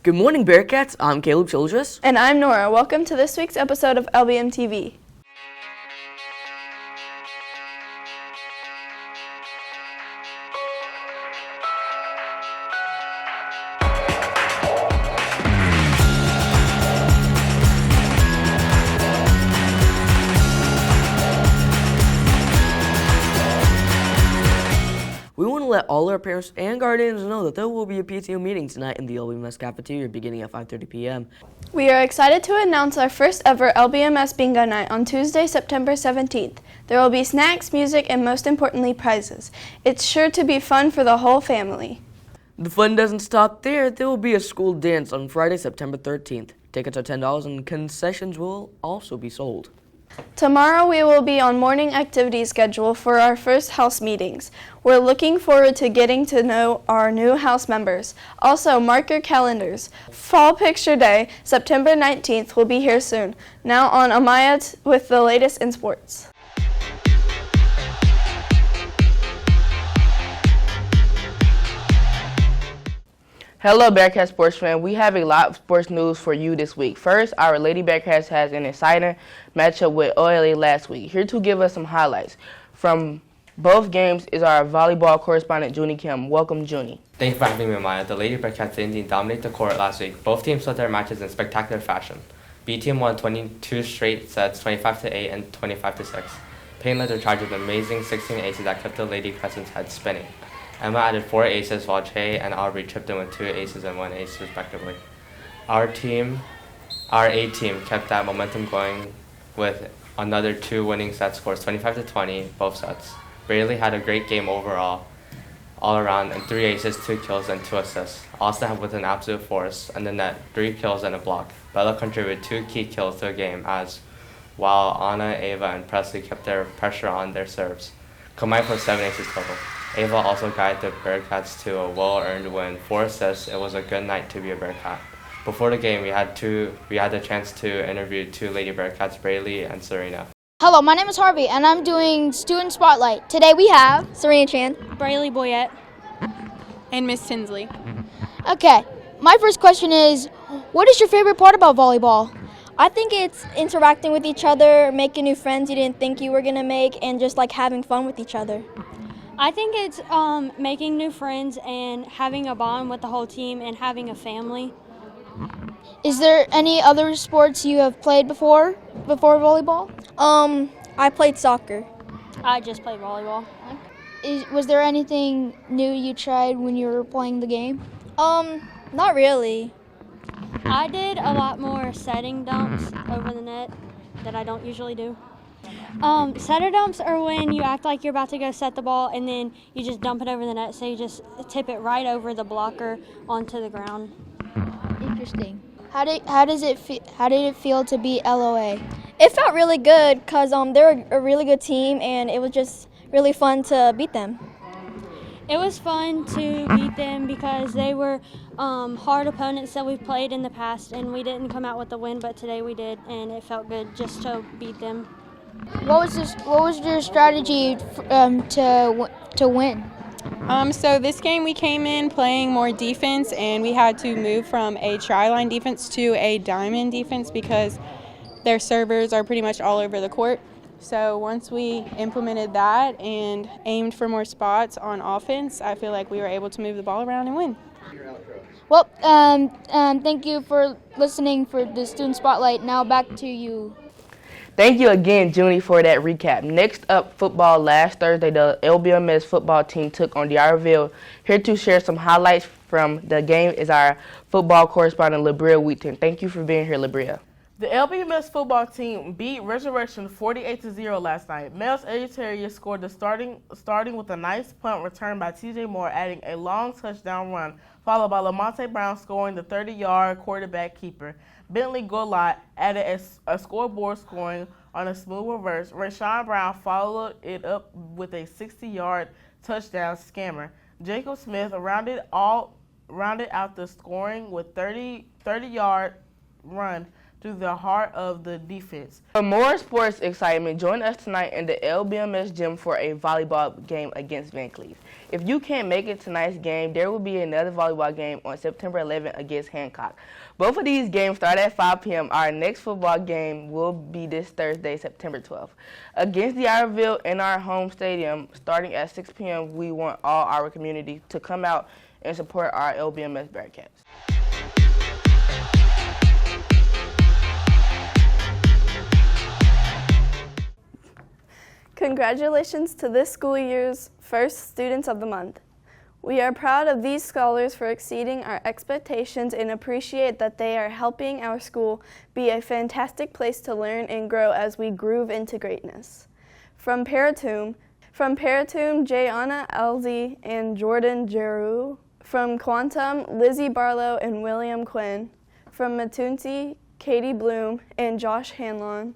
Good morning, Bearcats. I'm Caleb Childress. And I'm Nora. Welcome to this week's episode of Lbmtv. We want to let all our parents and guardians know that there will be a PTO meeting tonight in the LBMS cafeteria beginning at 5:30 p.m. We are excited to announce our first ever LBMS Bingo Night on Tuesday, September 17th. There will be snacks, music, and most importantly, prizes. It's sure to be fun for the whole family. The fun doesn't stop there. There will be a school dance on Friday, September 13th. Tickets are $10 and concessions will also be sold. Tomorrow we will be on morning activity schedule for our first house meetings. We're looking forward to getting to know our new house members. Also, mark your calendars. Fall Picture Day, September 19th, will be here soon. Now on Amaya with the latest in sports. Hello, Bearcat sports fan. We have a lot of sports news for you this week. First, our Lady Bearcats has an exciting matchup with OLA last week. Here to give us some highlights from both games is our volleyball correspondent, Junie Kim. Welcome, Junie. Thank you for having me, Maya. The Lady Bearcats indeed dominated the court last week. Both teams played their matches in spectacular fashion. B team won 22 straight sets, 25-8 and 25-6. Payne led their charge with an amazing 16 aces that kept the Lady Crescent's head spinning. Emma added 4 aces while Che and Aubrey chipped in with 2 aces and 1 ace respectively. Our A team kept that momentum going with another 2 winning set scores, 25-20, both sets. Braley had a great game overall, all around, and 3 aces, 2 kills, and 2 assists. Austin with an absolute force, and the net, 3 kills and a block. Bella contributed 2 key kills to the game while Anna, Ava, and Presley kept their pressure on their serves, combined for 7 aces total. Ava also guided the Bearcats to a well-earned win. 4 assists. It was a good night to be a Bearcat. Before the game, we had the chance to interview 2 Lady Bearcats, Braley and Serena. Hello, my name is Harvey, and I'm doing Student Spotlight. Today we have Serena Chan, Braley Boyette, and Miss Tinsley. Okay, my first question is, what is your favorite part about volleyball? I think it's interacting with each other, making new friends you didn't think you were going to make, and just like having fun with each other. I think it's making new friends and having a bond with the whole team and having a family. Is there any other sports you have played before volleyball? I played soccer. I just played volleyball. Was there anything new you tried when you were playing the game? Not really. I did a lot more setting dumps over the net that I don't usually do. Setter dumps are when you act like you're about to go set the ball and then you just dump it over the net, so you just tip it right over the blocker onto the ground. Interesting. How did it feel to beat LOA? It felt really good because they're a really good team and it was just really fun to beat them. It was fun to beat them because they were hard opponents that we've played in the past, and we didn't come out with the win, but today we did, and it felt good just to beat them. What was your strategy to win? So this game we came in playing more defense, and we had to move from a tri-line defense to a diamond defense because their servers are pretty much all over the court. So once we implemented that and aimed for more spots on offense, I feel like we were able to move the ball around and win. Well, thank you for listening for the Student Spotlight. Now back to you. Thank you again, Junie, for that recap. Next up, football. Last Thursday, the LBMS football team took on D'Iberville. Here to share some highlights from the game is our football correspondent, Labria Wheaton. Thank you for being here, Labria. The LBMS football team beat Resurrection 48-0 last night. Males Terrier scored the starting with a nice punt return by TJ Moore, adding a long touchdown run, followed by Lamonte Brown scoring the 30-yard quarterback keeper. Bentley Golot added a scoreboard scoring on a smooth reverse. Rashawn Brown followed it up with a 60-yard touchdown scammer. Jacob Smith rounded out the scoring with 30-yard run through the heart of the defense. For more sports excitement, join us tonight in the LBMS gym for a volleyball game against Van Cleef. If you can't make it tonight's game, there will be another volleyball game on September 11th against Hancock. Both of these games start at 5 p.m. Our next football game will be this Thursday, September 12th. Against the Iberville in our home stadium, starting at 6 p.m., we want all our community to come out and support our LBMS Bearcats. Congratulations to this school year's first Students of the Month. We are proud of these scholars for exceeding our expectations and appreciate that they are helping our school be a fantastic place to learn and grow as we groove into greatness. From Paratum, Jayana Elzie and Jordan Jeru. From Quantum, Lizzie Barlow and William Quinn. From Matunti, Katie Bloom and Josh Hanlon.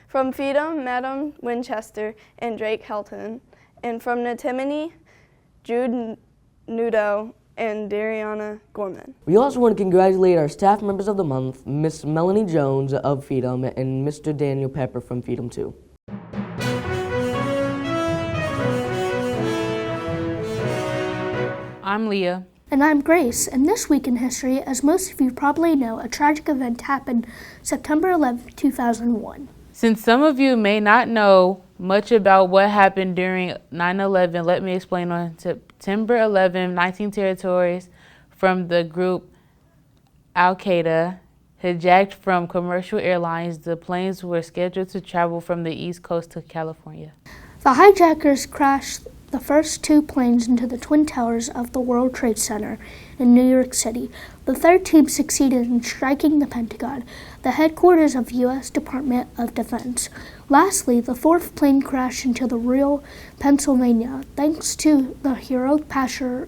From Freedom, Madam Winchester and Drake Helton. And from Natimony, Jude Nudo and Dariana Gorman. We also want to congratulate our staff members of the month, Miss Melanie Jones of Freedom and Mr. Daniel Pepper from Freedom 2. I'm Leah. And I'm Grace, and this week in history, as most of you probably know, a tragic event happened September 11, 2001. Since some of you may not know much about what happened during 9/11, let me explain. On September 11, 19 territories from the group Al-Qaeda hijacked from commercial airlines. The planes were scheduled to travel from the East Coast to California. The hijackers crashed the first two planes into the Twin Towers of the World Trade Center in New York City. The third team succeeded in striking the Pentagon, the headquarters of the U.S. Department of Defense. Lastly, the fourth plane crashed into the Real, Pennsylvania, thanks to the heroic passenger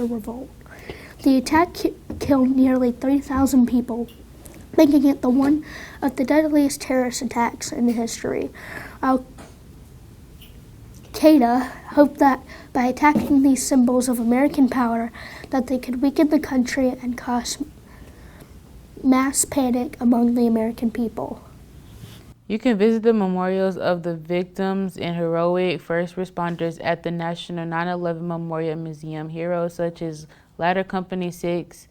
revolt. The attack killed nearly 3,000 people, making it one of the deadliest terrorist attacks in history. Al-Qaeda hoped that by attacking these symbols of American power, that they could weaken the country and cause mass panic among the American people. You can visit the memorials of the victims and heroic first responders at the National 9/11 Memorial Museum. Heroes such as Ladder Company 6.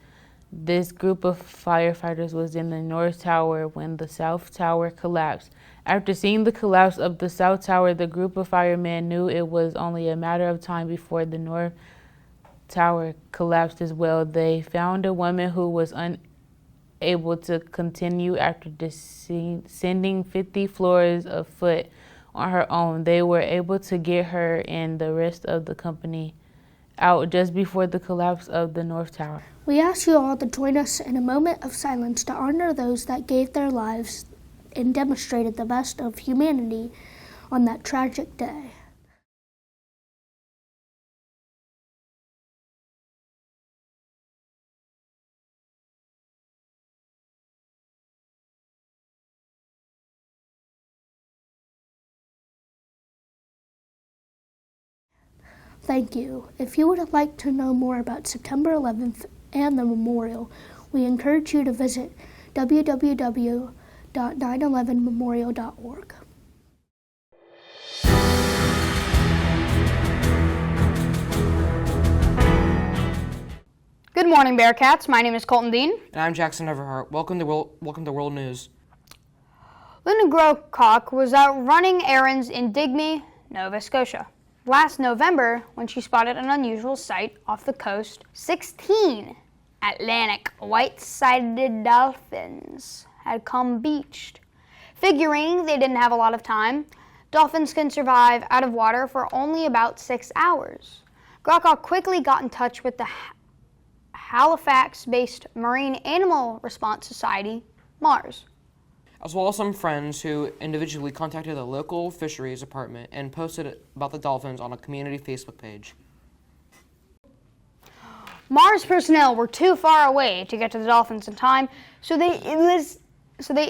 This group of firefighters was in the North Tower when the South Tower collapsed. After seeing the collapse of the South Tower, the group of firemen knew it was only a matter of time before the North Tower collapsed as well. They found a woman who was unable to continue after descending 50 floors of foot on her own. They were able to get her and the rest of the company out just before the collapse of the North Tower. We ask you all to join us in a moment of silence to honor those that gave their lives and demonstrated the best of humanity on that tragic day. Thank you. If you would like to know more about September 11th and the memorial, we encourage you to visit www.911memorial.org. Good morning, Bearcats. My name is Colton Dean. And I'm Jackson Everhart. Welcome to World News. Linda Grocock was out running errands in Digby, Nova Scotia. Last November, when she spotted an unusual sight off the coast, 16 Atlantic white-sided dolphins had come beached. Figuring they didn't have a lot of time, dolphins can survive out of water for only about 6 hours. Grocock quickly got in touch with the Halifax-based Marine Animal Response Society, MARS, as well as some friends who individually contacted the local fisheries department and posted about the dolphins on a community Facebook page. MARS personnel were too far away to get to the dolphins in time, so they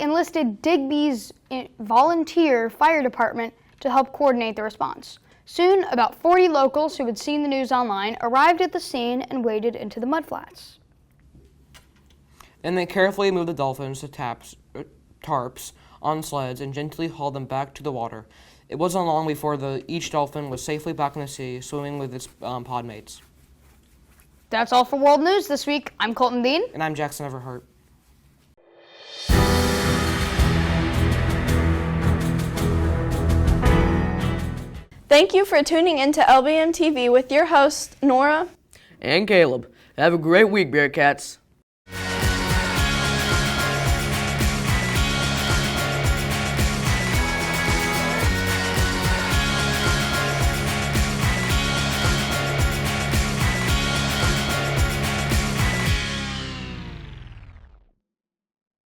enlisted Digby's volunteer fire department to help coordinate the response. Soon, about 40 locals who had seen the news online arrived at the scene and waded into the mudflats. Then they carefully moved the dolphins to tarps on sleds and gently hauled them back to the water. It wasn't long before each dolphin was safely back in the sea, swimming with its pod mates. That's all for World News this week. I'm Colton Dean. And I'm Jackson Everhart. Thank you for tuning into LBMTV with your hosts, Nora and Caleb. Have a great week, Bearcats.